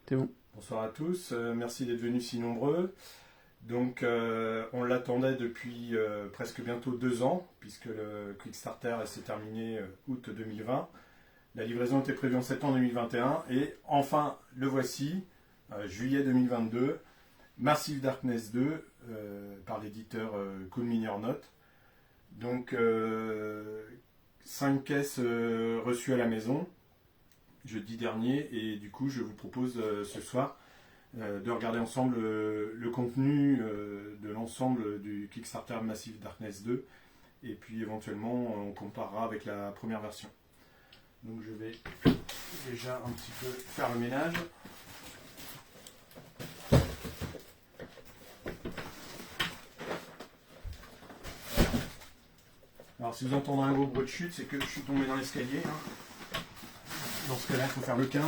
C'est bon. Bonsoir à tous, merci d'être venus si nombreux. Donc on l'attendait depuis presque bientôt 2 ans, puisque le Kickstarter s'est terminé août 2020. La livraison était prévue en septembre 2021 et enfin le voici, juillet 2022, Massive Darkness 2 par l'éditeur Cool Mini or Not. Donc 5 caisses reçues à la maison jeudi dernier et du coup je vous propose ce soir de regarder ensemble le contenu de l'ensemble du Kickstarter Massive Darkness 2 et puis éventuellement on comparera avec la première version. Donc je vais déjà un petit peu faire le ménage. Alors si vous entendez un gros bruit de chute, c'est que je suis tombé dans l'escalier. Dans ce cas-là, il faut faire le 15.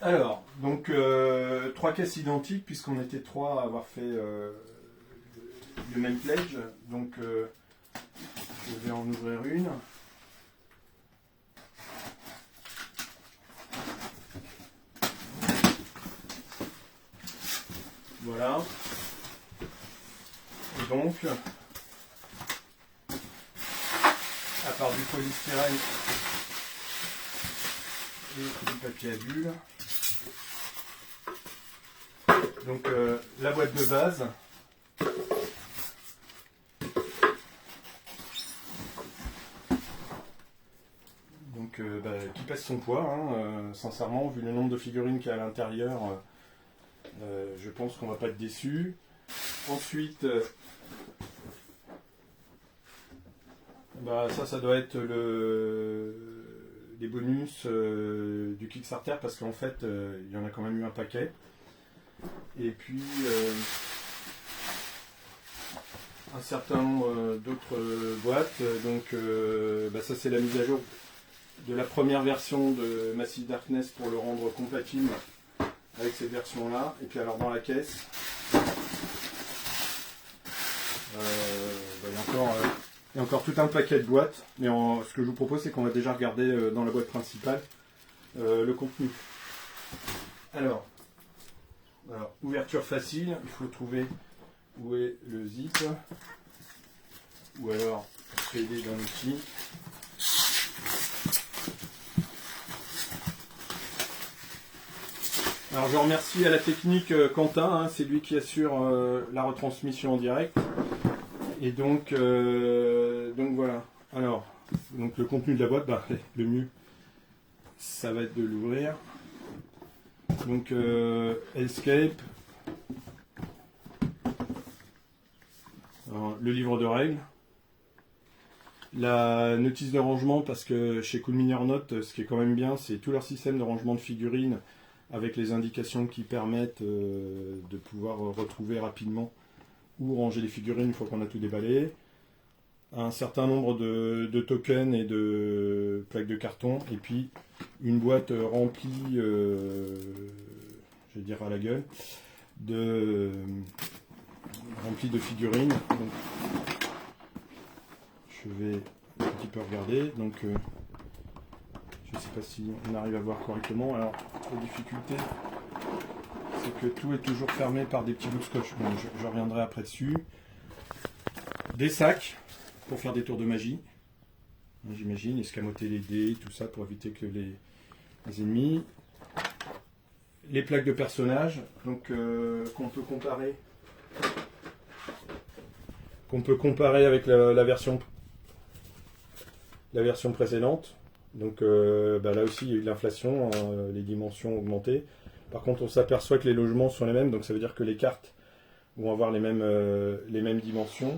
Alors, donc 3 caisses identiques puisqu'on était 3 à avoir fait le même pledge. Donc je vais en ouvrir une. Voilà. Et donc, à part du polystyrène et du papier à bulles, donc la boîte de base, donc qui pèse son poids, sincèrement, vu le nombre de figurines qu'il y a à l'intérieur, je pense qu'on va pas être déçu. Ensuite, ça doit être les bonus du Kickstarter parce qu'en fait il y en a quand même eu un paquet. Et puis un certain nombre d'autres boîtes. Donc ça c'est la mise à jour de la première version de Massive Darkness pour le rendre compatible avec cette version là. Et puis alors dans la caisse il y a encore tout un paquet de boîtes, mais ce que je vous propose, c'est qu'on va déjà regarder dans la boîte principale le contenu. Alors, ouverture facile, il faut trouver où est le zip, ou alors aider d'un outil. Alors je remercie à la technique Quentin, c'est lui qui assure la retransmission en direct. Et donc voilà. Alors, donc le contenu de la boîte, le mieux, ça va être de l'ouvrir. Donc Escape, alors, le livre de règles, la notice de rangement, parce que chez Cool Mini or Not, ce qui est quand même bien, c'est tout leur système de rangement de figurines avec les indications qui permettent de pouvoir retrouver rapidement ou ranger les figurines une fois qu'on a tout déballé. Un certain nombre de tokens et de plaques de carton. Et puis une boîte remplie, je vais dire à la gueule, remplie de figurines. Donc, je vais un petit peu regarder. Donc, je ne sais pas si on arrive à voir correctement. Alors, la difficulté, c'est que tout est toujours fermé par des petits bouts de scotch. Bon, je reviendrai après dessus. Des sacs pour faire des tours de magie. J'imagine, escamoter les dés, tout ça pour éviter que les ennemis. Les plaques de personnages, donc qu'on peut comparer avec la version précédente. Donc là aussi il y a eu de l'inflation, les dimensions ont augmenté. Par contre on s'aperçoit que les logements sont les mêmes, donc ça veut dire que les cartes vont avoir les mêmes dimensions.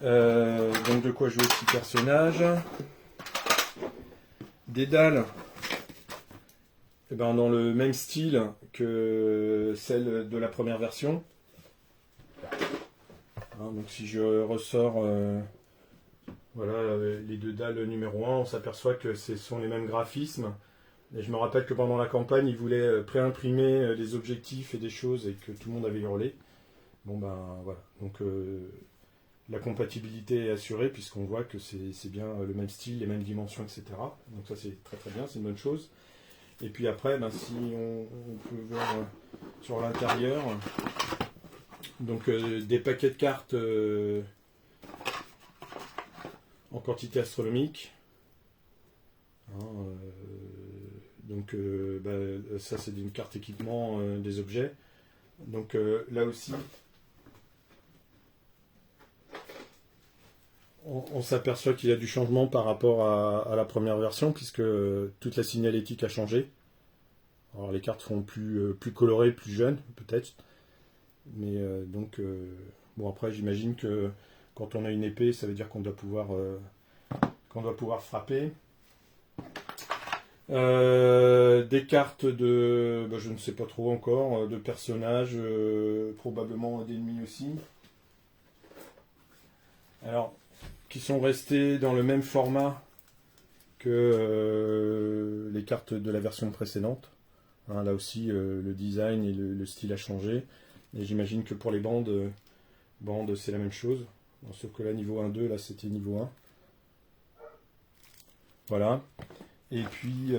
Donc de quoi jouer petit personnage. Des dalles dans le même style que celle de la première version. Donc si je ressors les 2 dalles numéro 1, on s'aperçoit que ce sont les mêmes graphismes. Et je me rappelle que pendant la campagne, ils voulaient préimprimer des objectifs et des choses et que tout le monde avait hurlé. Bon voilà. Donc la compatibilité est assurée puisqu'on voit que c'est bien le même style, les mêmes dimensions, etc. Donc ça c'est très très bien, c'est une bonne chose. Et puis après, ben, si on peut voir sur l'intérieur, donc des paquets de cartes en quantité astronomique. Hein, donc bah, ça c'est une carte équipement des objets. Donc là aussi, on s'aperçoit qu'il y a du changement par rapport à la première version, puisque toute la signalétique a changé. Alors les cartes seront plus colorées, plus jeunes, peut-être. Mais donc, bon après j'imagine que quand on a une épée, ça veut dire qu'on doit pouvoir frapper. Des cartes de, je ne sais pas trop encore, de personnages, probablement d'ennemis aussi. Alors, qui sont restés dans le même format que les cartes de la version précédente. Hein, là aussi, le design et le style a changé. Et j'imagine que pour les bandes, c'est la même chose. Bon, sauf que là, niveau 1-2, là c'était niveau 1. Voilà. Et puis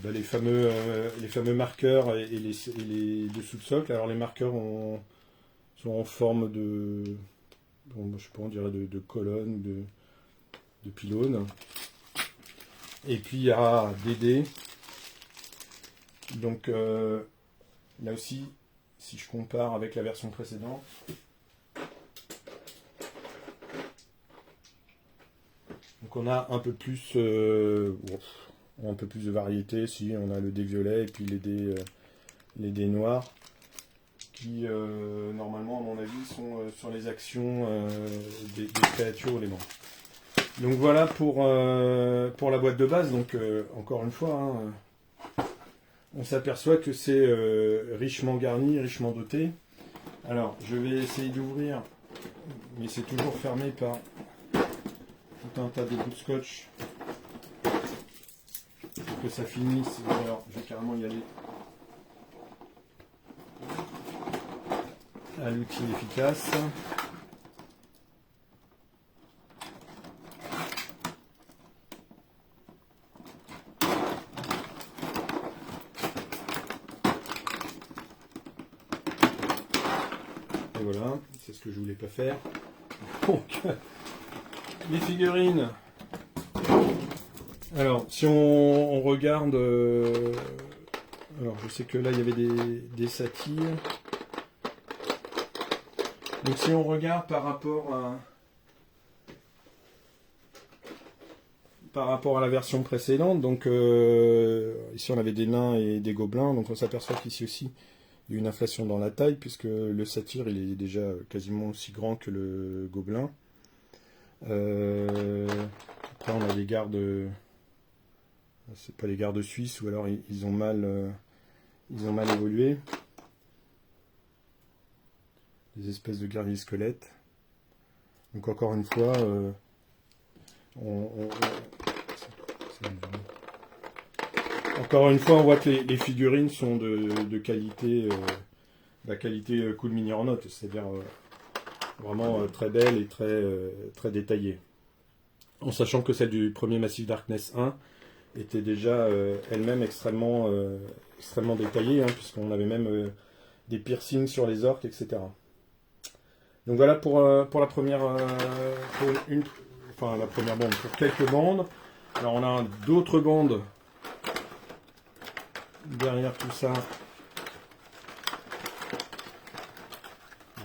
les fameux marqueurs et les dessous de socle. Alors les marqueurs sont en forme de, bon, je sais pas, on dirait de colonne, de pylône. Et puis il y a des dés. Donc là aussi, si je compare avec la version précédente, donc on a un peu plus de variété. Si on a le dé violet et puis les dés noirs qui normalement à mon avis sont sur les actions des créatures ou des membres. Donc voilà pour la boîte de base. Donc encore une fois, hein, on s'aperçoit que c'est richement garni, richement doté. Alors je vais essayer d'ouvrir, mais c'est toujours fermé par tout un tas de bouts de scotch pour que ça finisse. Alors je vais carrément y aller à l'outil efficace. Et voilà, c'est ce que je voulais pas faire. Donc les figurines. Alors, si on regarde, alors je sais que là il y avait des satyres. Donc si on regarde par rapport à la version précédente, donc ici on avait des nains et des gobelins, donc on s'aperçoit qu'ici aussi il y a une inflation dans la taille, puisque le satyre il est déjà quasiment aussi grand que le gobelin. Après on a des gardes, c'est pas les gardes suisses, ou alors ils ont mal évolué. Des espèces de guerriers squelettes. Donc encore une fois, on voit que les figurines sont de qualité, la qualité Cool Mini Ornot, c'est-à-dire vraiment très belle et très détaillée. En sachant que celle du premier Massive Darkness 1 était déjà elle-même extrêmement détaillée, hein, puisqu'on avait même des piercings sur les orques, etc. Donc voilà pour la première, la première bande, pour quelques bandes. Alors on a d'autres bandes derrière tout ça.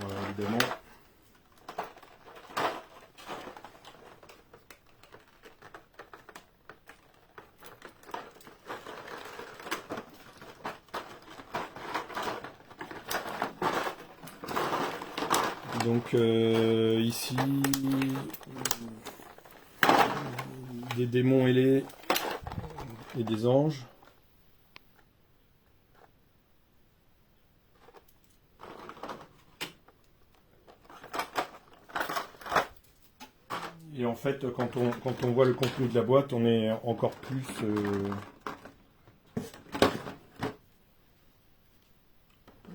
Voilà, évidemment. Donc ici, des démons ailés et des anges. Et en fait, quand on voit le contenu de la boîte, on est encore plus...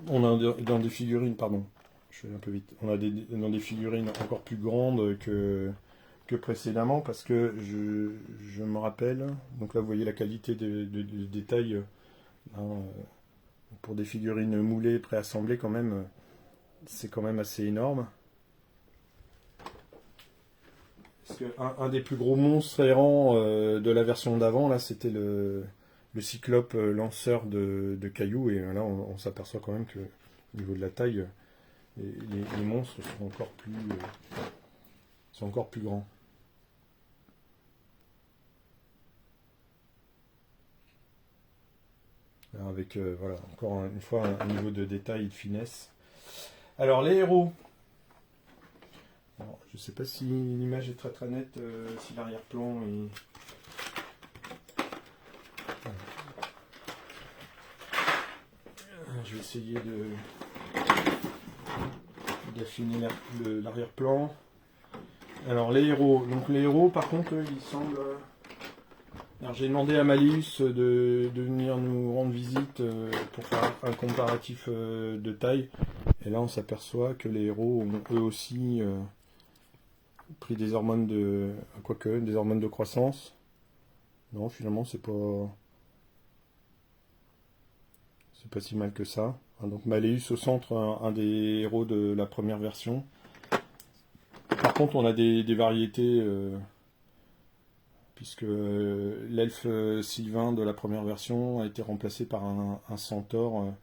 on est dans des figurines, pardon. Je je vais un peu vite. On a dans des figurines encore plus grandes que précédemment, parce que je me rappelle, donc là vous voyez la qualité de détail, hein, pour des figurines moulées, préassemblées quand même, c'est quand même assez énorme. Parce que un des plus gros monstres errants de la version d'avant, là, c'était le cyclope lanceur de cailloux, et là on s'aperçoit quand même que au niveau de la taille, les monstres sont encore plus grands. Alors avec, voilà, encore une fois un niveau de détail et de finesse. Alors les héros. Alors, je ne sais pas si l'image est très nette, si l'arrière-plan est... Je vais essayer d'affiner l'arrière-plan. Alors les héros. Donc les héros, par contre, ils semblent... Alors j'ai demandé à Malleus de venir nous rendre visite pour faire un comparatif de taille. Et là on s'aperçoit que les héros ont eux aussi pris des hormones des hormones de croissance. Non, finalement c'est pas si mal que ça. Donc Malleus au centre, un des héros de la première version. Par contre on a des variétés... puisque l'elfe Sylvain de la première version a été remplacé par un centaure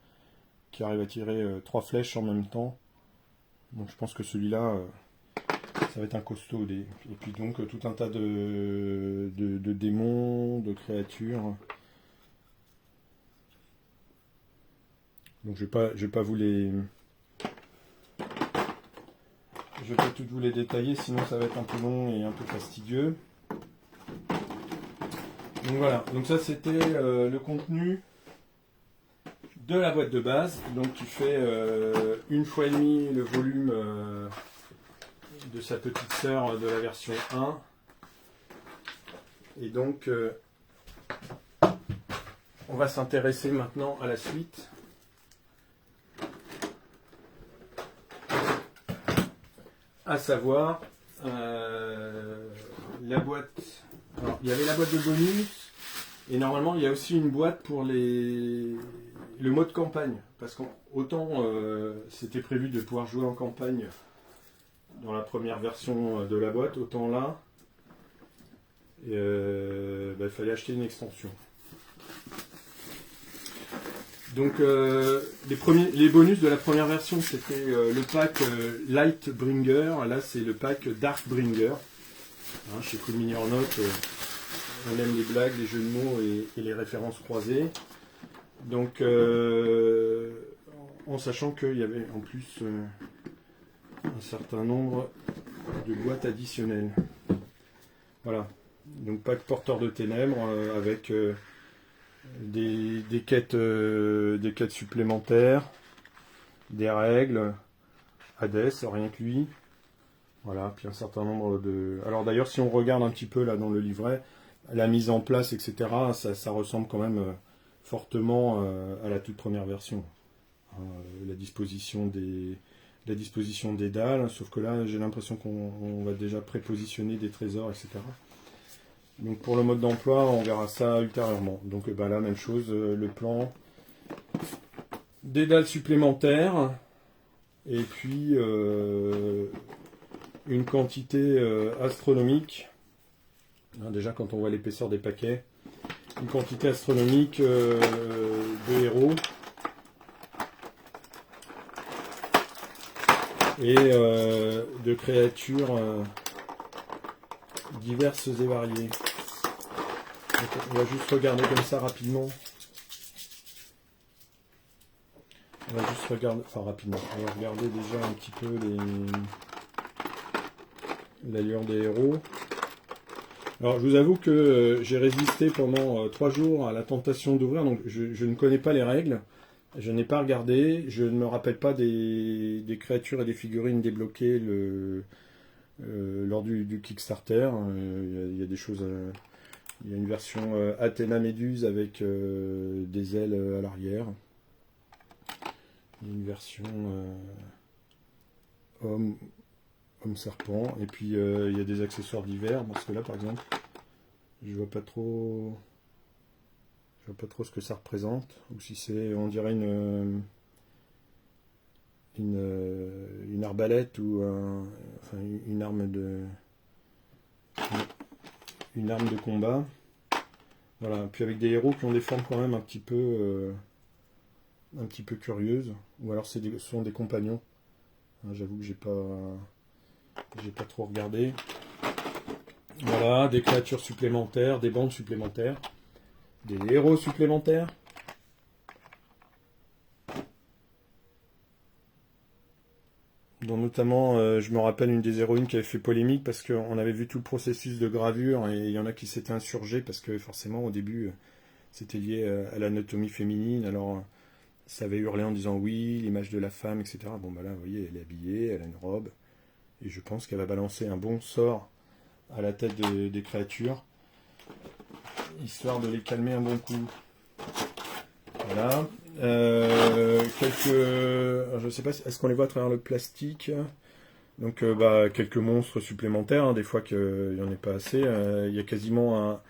qui arrive à tirer 3 flèches en même temps. Donc je pense que celui-là, ça va être un costaud. Et puis donc tout un tas de démons, de créatures. Donc je vais pas vous les... Je vais pas toutes vous les détailler, sinon ça va être un peu long et un peu fastidieux. Donc voilà, donc ça c'était le contenu de la boîte de base, donc qui fait 1,5 fois le volume de sa petite sœur de la version 1. Et donc on va s'intéresser maintenant à la suite. À savoir la boîte. Alors, il y avait la boîte de bonus, et normalement il y a aussi une boîte pour le mode campagne, parce qu'autant c'était prévu de pouvoir jouer en campagne dans la première version de la boîte, autant là il fallait acheter une extension. Donc les bonus de la première version, c'était le pack Lightbringer, là c'est le pack Darkbringer. Hein, chez Cool Mini or Not, on aime les blagues, les jeux de mots et les références croisées. Donc, en sachant qu'il y avait en plus un certain nombre de boîtes additionnelles. Voilà. Donc, pack Porteur de Ténèbres avec des quêtes supplémentaires, des règles, Hades, rien que lui. Voilà, puis un certain nombre de... Alors d'ailleurs, si on regarde un petit peu là dans le livret, la mise en place, etc., ça ressemble quand même fortement à la toute première version. La disposition des dalles, sauf que là, j'ai l'impression qu'on va déjà prépositionner des trésors, etc. Donc pour le mode d'emploi, on verra ça ultérieurement. Donc là, même chose, le plan, des dalles supplémentaires, et puis... une quantité astronomique, déjà quand on voit l'épaisseur des paquets, une quantité astronomique de héros et de créatures diverses et variées. Donc, on va juste regarder comme ça rapidement. On va juste regarder, enfin rapidement, on va regarder déjà un petit peu l'allure des héros. Alors je vous avoue que j'ai résisté pendant 3 jours à la tentation d'ouvrir, donc je ne connais pas les règles, je n'ai pas regardé, je ne me rappelle pas des créatures et des figurines débloquées lors du Kickstarter. Il y a des choses, il y a une version Athéna Méduse avec des ailes à l'arrière, il y a une version homme, homme serpent. Et puis il y a des accessoires divers. Parce que là, par exemple, je vois pas trop ce que ça représente. Ou si c'est, on dirait une arbalète ou enfin, une arme de combat. Voilà. Puis avec des héros qui ont des formes quand même un petit peu curieuses. Ou alors ce sont des compagnons. Hein, j'avoue que j'ai pas trop regardé. Voilà, des créatures supplémentaires, des bandes supplémentaires, des héros supplémentaires. Dont notamment, je me rappelle une des héroïnes qui avait fait polémique parce qu'on avait vu tout le processus de gravure et il y en a qui s'étaient insurgés parce que forcément au début c'était lié à l'anatomie féminine. Alors ça avait hurlé en disant oui, l'image de la femme, etc. Bon bah là vous voyez, elle est habillée, elle a une robe et je pense qu'elle va balancer un bon sort à la tête des créatures histoire de les calmer un bon coup. Voilà. Je ne sais pas, est-ce qu'on les voit à travers le plastique? Donc quelques monstres supplémentaires, hein, des fois qu'il n'y en ait pas assez. Il y a quasiment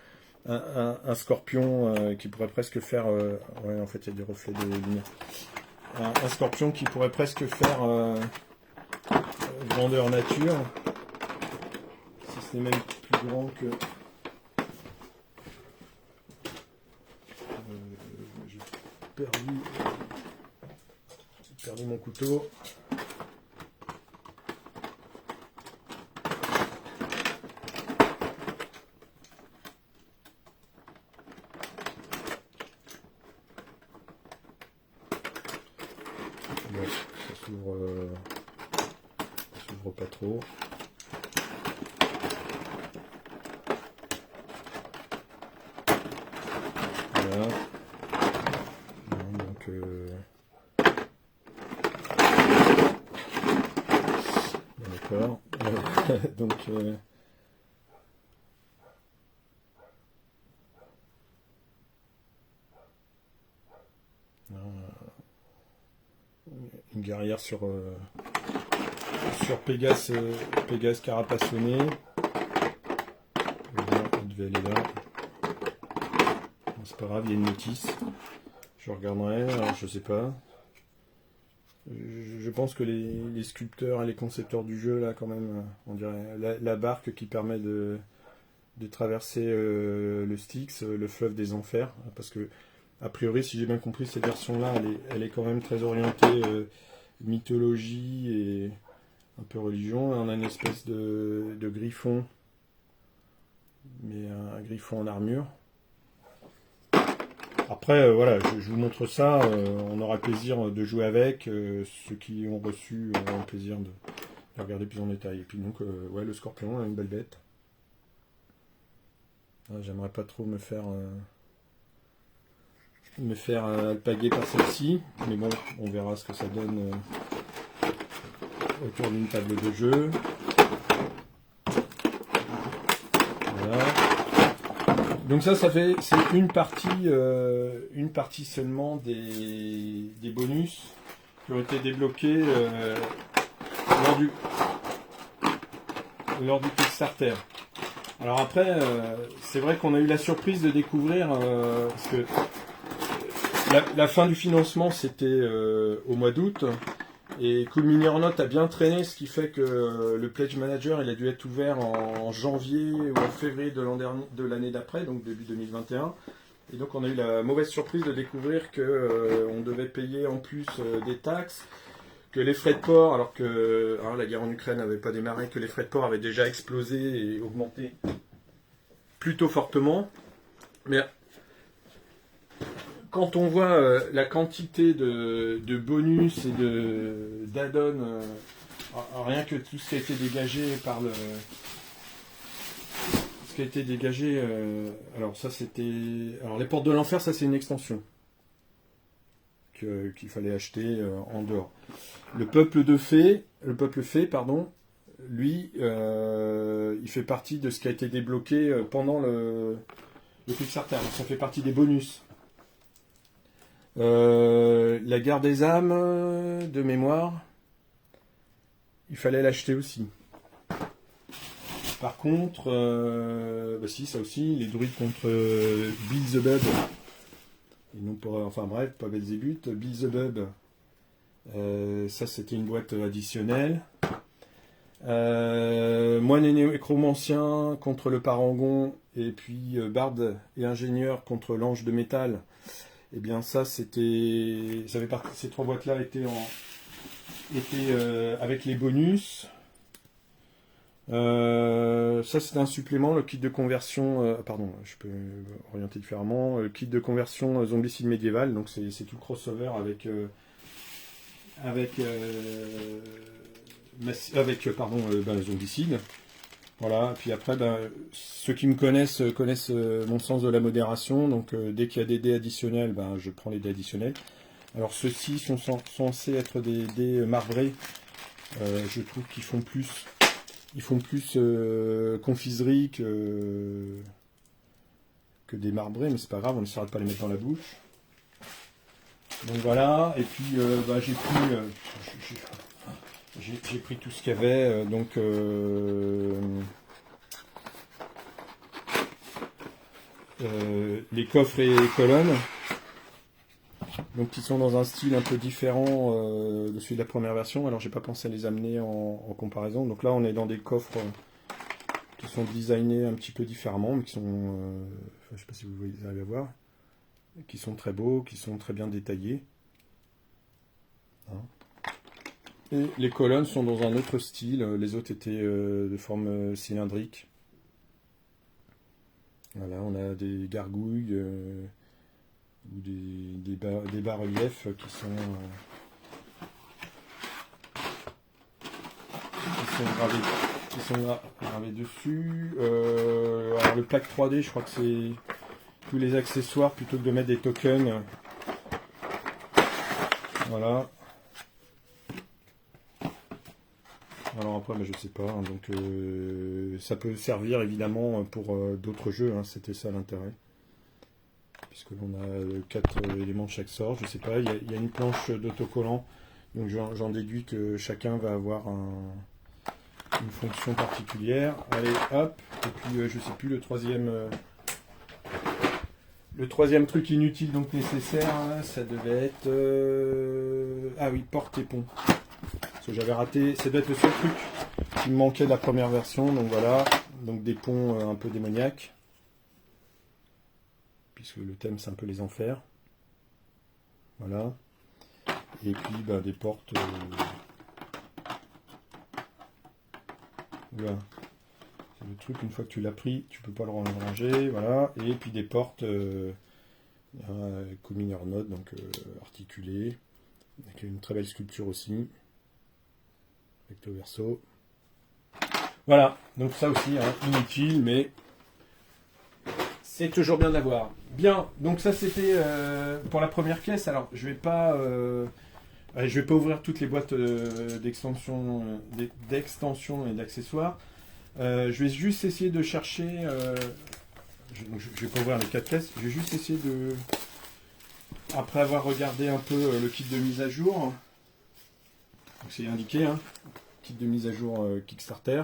un scorpion qui pourrait presque faire... ouais, en fait, il y a des reflets de lumière. Un scorpion qui pourrait presque faire grandeur nature. Si ce n'est même plus grand que... J'ai perdu mon couteau. Bon, ça s'ouvre pas trop. Voilà. Donc d'accord. Donc une guerrière sur Pégase, Pégase carapassonné. Elle devait aller là. Bon, c'est pas grave, il y a une notice. Je regarderai, alors je sais pas. Je pense que les sculpteurs et les concepteurs du jeu, là, quand même, on dirait la barque qui permet de traverser le Styx, le fleuve des enfers, parce que, a priori, si j'ai bien compris, cette version-là, elle est quand même très orientée mythologie et un peu religion. Là, on a une espèce de griffon, mais un griffon en armure. Après, voilà, je vous montre ça, on aura le plaisir de jouer avec, ceux qui ont reçu auront le plaisir de regarder plus en détail. Et puis donc, ouais, le scorpion, une belle bête. J'aimerais pas trop me faire alpaguer par celle-ci, mais bon, on verra ce que ça donne autour d'une table de jeu. Voilà. Donc c'est une partie seulement des bonus qui ont été débloqués lors du Kickstarter. Alors après, c'est vrai qu'on a eu la surprise de découvrir, parce que la fin du financement c'était au mois d'août, et Cool Mini Aeronaut a bien traîné, ce qui fait que le Pledge Manager il a dû être ouvert en janvier ou en février de l'année d'après, donc début 2021. Et donc on a eu la mauvaise surprise de découvrir qu'on devait payer en plus des taxes, que les frais de port, alors que la guerre en Ukraine n'avait pas démarré, que les frais de port avaient déjà explosé et augmenté plutôt fortement. Mais quand on voit la quantité de bonus et d'add-on, rien que tout ce qui a été dégagé par le... Ce qui a été dégagé... alors ça c'était... Alors les portes de l'enfer, ça c'est une extension qu'il fallait acheter en dehors. Le peuple fée, lui, il fait partie de ce qui a été débloqué pendant le Kickstarter. Donc ça fait partie des bonus. La guerre des âmes de mémoire. il fallait l'acheter aussi. Par contre, bah si, ça aussi, les druides contre Beelzebub. Et non pas, enfin bref, pas Belzébuth, Beelzebub. Ça, c'était une boîte additionnelle. Moine et nécromancien contre le parangon. Et puis barde et ingénieur contre l'ange de métal. Et bien ça, c'était... Ça fait partie, ces trois boîtes-là étaient avec les bonus. Ça c'est un supplément, le kit de conversion, pardon, je peux orienter différemment, le kit de conversion zombicide médiéval, donc c'est tout le crossover zombicide. Voilà, puis après, ceux qui me connaissent mon sens de la modération, donc dès qu'il y a des dés additionnels, je prends les dés additionnels. Alors ceux-ci sont censés être des dés marbrés, je trouve qu'ils font plus... Ils font plus confiserie que des marbrés, mais c'est pas grave, on essaiera de pas les mettre dans la bouche. Donc voilà, et puis j'ai pris tout ce qu'il y avait, donc les coffres et les colonnes, donc qui sont dans un style un peu différent de celui de la première version. Alors j'ai pas pensé à les amener en comparaison. Donc là on est dans des coffres qui sont designés un petit peu différemment, mais qui sont, je sais pas si vous arrivez à voir, qui sont très beaux, qui sont très bien détaillés. Hein. Et les colonnes sont dans un autre style. Les autres étaient de forme cylindrique. Voilà, on a des gargouilles. Ou des bas-reliefs qui sont gravés dessus. Alors le pack 3D, je crois que c'est tous les accessoires plutôt que de mettre des tokens. Voilà. Alors après, je sais pas. Hein, donc ça peut servir évidemment pour d'autres jeux. Hein, c'était ça l'intérêt. Puisque l'on a 4 éléments de chaque sort, je sais pas, il y a une planche d'autocollant, donc j'en déduis que chacun va avoir une fonction particulière. Allez, hop, et puis je sais plus le troisième truc inutile donc nécessaire, ça devait être ah oui, porte et pont. Parce que j'avais raté, ça doit être le seul truc qui me manquait de la première version, donc voilà, donc des ponts un peu démoniaques. Puisque le thème c'est un peu les enfers. Voilà. Et puis des portes. Voilà. C'est le truc, une fois que tu l'as pris, tu peux pas le ranger. Voilà. Et puis des portes coming or not, donc articulées. Avec une très belle sculpture aussi. Recto verso. Voilà. Donc ça aussi, inutile, mais c'est toujours bien d'avoir. Bien, donc ça c'était pour la première pièce. Alors je vais pas ouvrir toutes les boîtes d'extension et d'accessoires. Je vais juste essayer de chercher. Je vais pas ouvrir les 4 pièces. Je vais juste essayer de, après avoir regardé un peu le kit de mise à jour. Donc c'est indiqué, hein, kit de mise à jour Kickstarter.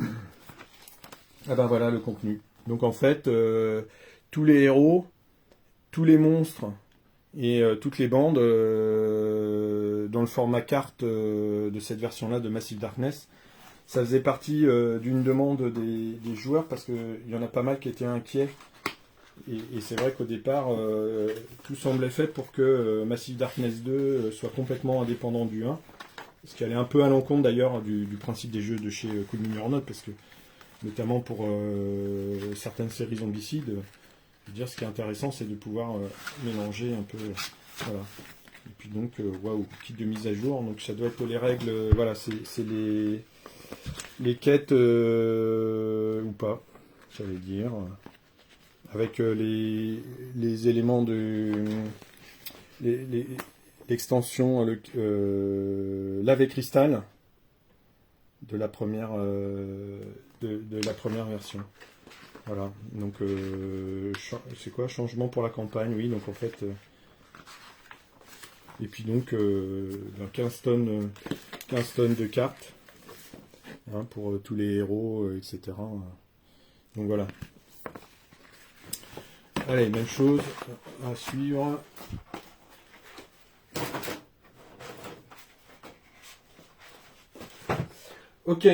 Ah voilà le contenu. Donc en fait, tous les héros, tous les monstres et toutes les bandes dans le format carte de cette version-là de Massive Darkness, ça faisait partie d'une demande des joueurs parce qu'il y en a pas mal qui étaient inquiets. Et c'est vrai qu'au départ, tout semblait fait pour que Massive Darkness 2 soit complètement indépendant du 1. Ce qui allait un peu à l'encontre d'ailleurs du principe des jeux de chez Coming or Not, parce que notamment pour certaines séries zombicides, je veux dire, ce qui est intéressant, c'est de pouvoir mélanger un peu. Voilà. Et puis donc, waouh, kit de mise à jour. Donc ça doit être les règles. Voilà, c'est les quêtes ou pas, j'allais dire, avec les éléments de l'extension lave et cristal de la première version. Voilà, donc c'est quoi, changement pour la campagne? Oui, donc en fait Et puis donc 15 tonnes de cartes, hein, pour tous les héros, etc. Donc voilà. Allez, même chose à suivre. Ok.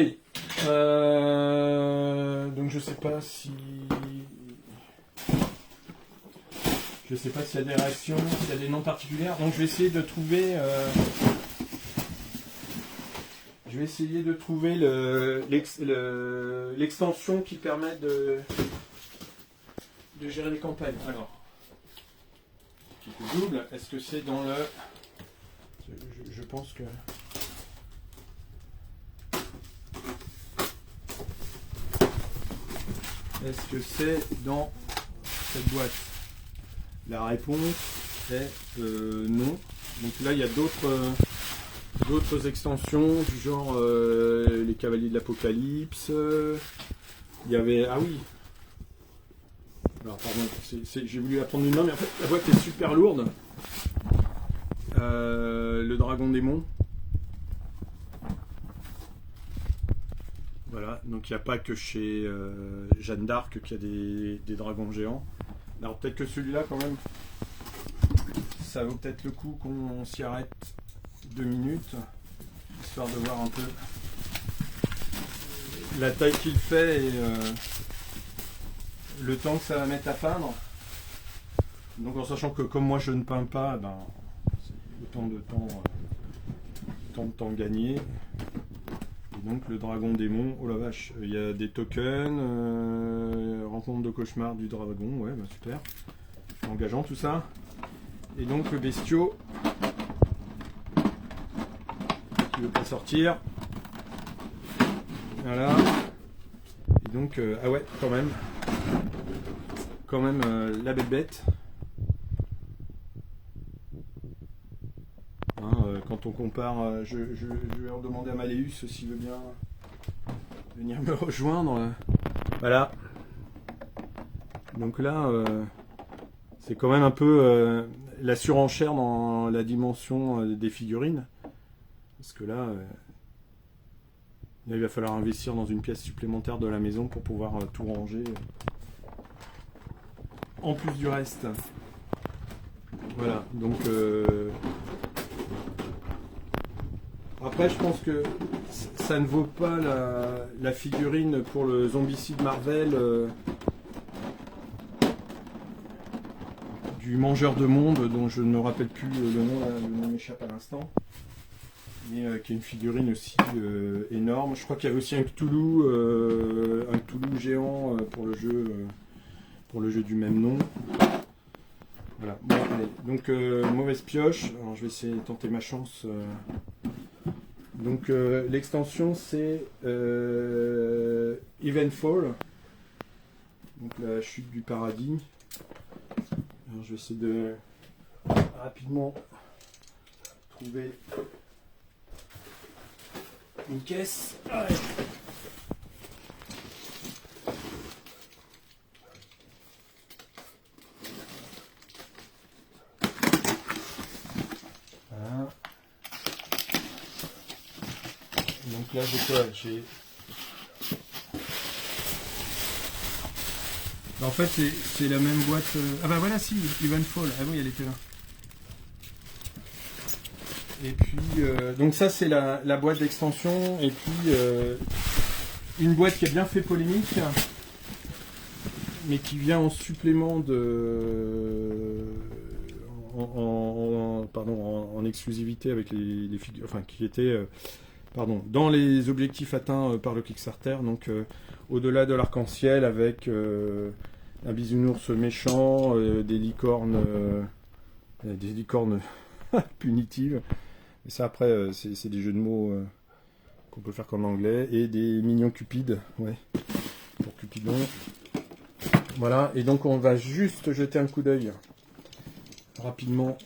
Donc je sais pas s'il y a des réactions, s'il y a des noms particuliers. Donc je vais essayer de trouver l'extension qui permet de gérer les campagnes. Alors, qui est double. Est-ce que c'est dans le... Je pense que... Est-ce que c'est dans cette boîte? La réponse est non. Donc là, il y a d'autres extensions du genre les Cavaliers de l'Apocalypse. Il y avait... Ah oui. Alors pardon, j'ai voulu la prendre une main, mais en fait la boîte est super lourde. Le Dragon Démon. Voilà, donc il n'y a pas que chez Jeanne d'Arc qu'il y a des dragons géants. Alors peut-être que celui-là quand même, ça vaut peut-être le coup qu'on s'y arrête 2 minutes, histoire de voir un peu la taille qu'il fait et le temps que ça va mettre à peindre. Donc en sachant que comme moi je ne peins pas, ben, c'est autant de temps gagné. Et donc le dragon démon, oh la vache, il y a des tokens, rencontre de cauchemar du dragon, ouais bah super, engageant tout ça. Et donc le bestiau qui veut pas sortir, voilà. Et donc ah ouais quand même la bête. Quand on compare, je vais en demander à Maléus s'il veut bien venir me rejoindre. Voilà. Donc là, c'est quand même un peu la surenchère dans la dimension des figurines. Parce que là, il va falloir investir dans une pièce supplémentaire de la maison pour pouvoir tout ranger. En plus du reste. Voilà, donc... Après, je pense que ça ne vaut pas la figurine pour le Zombicide Marvel du Mangeur de Monde, dont je ne me rappelle plus le nom m'échappe à l'instant, mais qui est une figurine aussi énorme. Je crois qu'il y avait aussi un Cthulhu géant pour le jeu du même nom. Voilà. Bon, allez. Donc mauvaise pioche. Alors, je vais essayer de tenter ma chance. Donc l'extension c'est Eventfall, donc la chute du paradis. Alors, je vais essayer de rapidement trouver une caisse. Allez. Voilà. Donc là j'ai quoi? En fait c'est la même boîte. Ah bah voilà, si, Eventfall. Ah oui, elle était là. Et puis donc ça c'est la boîte d'extension. Et puis une boîte qui a bien fait polémique, mais qui vient en supplément en exclusivité avec les figures, enfin qui était dans les objectifs atteints par le Kickstarter, donc au-delà de l'arc-en-ciel avec un bisounours méchant, des licornes punitives. Et ça après c'est des jeux de mots qu'on peut faire qu'en anglais, et des mignons cupides, ouais, pour Cupidon. Voilà, et donc on va juste jeter un coup d'œil rapidement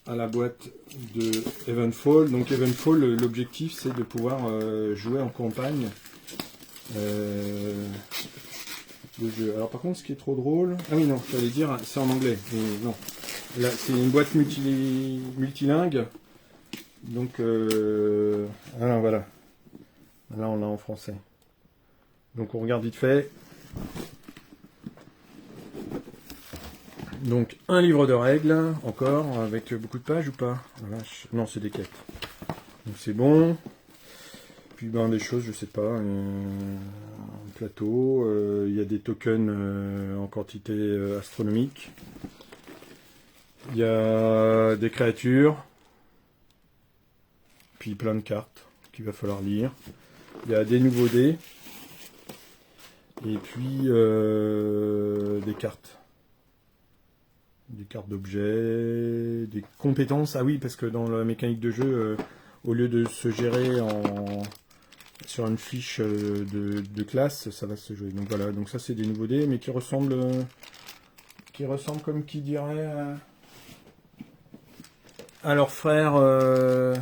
à la boîte de Eventfall. Donc Eventfall, l'objectif c'est de pouvoir jouer en campagne le jeu. Alors par contre, ce qui est trop drôle... Ah oui, non, j'allais dire, c'est en anglais. Mais non, Là, c'est une boîte multilingue. Donc, alors, voilà. Là, on l'a en français. Donc, on regarde vite fait. Donc, un livre de règles, encore, avec beaucoup de pages ou pas? Voilà, non, c'est des quêtes. Donc, c'est bon. Puis, ben, des choses, je sais pas. Un plateau. Il y a des tokens en quantité astronomique. Il y a des créatures. Puis, plein de cartes qu'il va falloir lire. Il y a des nouveaux dés. Et puis, des cartes. Des cartes d'objets, des compétences. Ah oui, parce que dans la mécanique de jeu, au lieu de se gérer sur une fiche de classe, ça va se jouer. Donc voilà, donc ça c'est des nouveaux dés, mais qui ressemblent comme qui dirait à leur frère de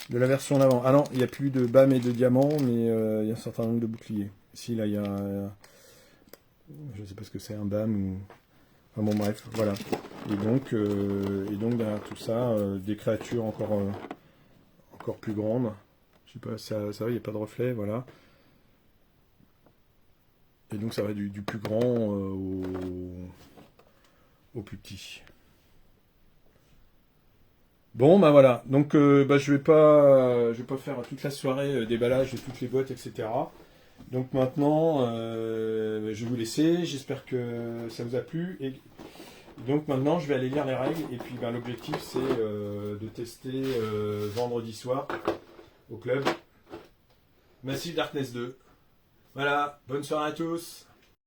la version d'avant. Ah non, il n'y a plus de bam et de diamants, mais il y a un certain nombre de boucliers. Ici, là, il y a... je ne sais pas ce que c'est, un bam ou... Enfin bon, bref, voilà. Et donc derrière tout ça, des créatures encore plus grandes. Je sais pas, ça va, il n'y a pas de reflet, voilà. Et donc ça va du plus grand au plus petit. Bon, bah voilà. Donc je vais pas faire toute la soirée déballage de toutes les boîtes, etc. Donc maintenant, je vais vous laisser. J'espère que ça vous a plu. Et donc maintenant, je vais aller lire les règles. Et puis l'objectif, c'est de tester vendredi soir au club Massive Darkness 2. Voilà, bonne soirée à tous.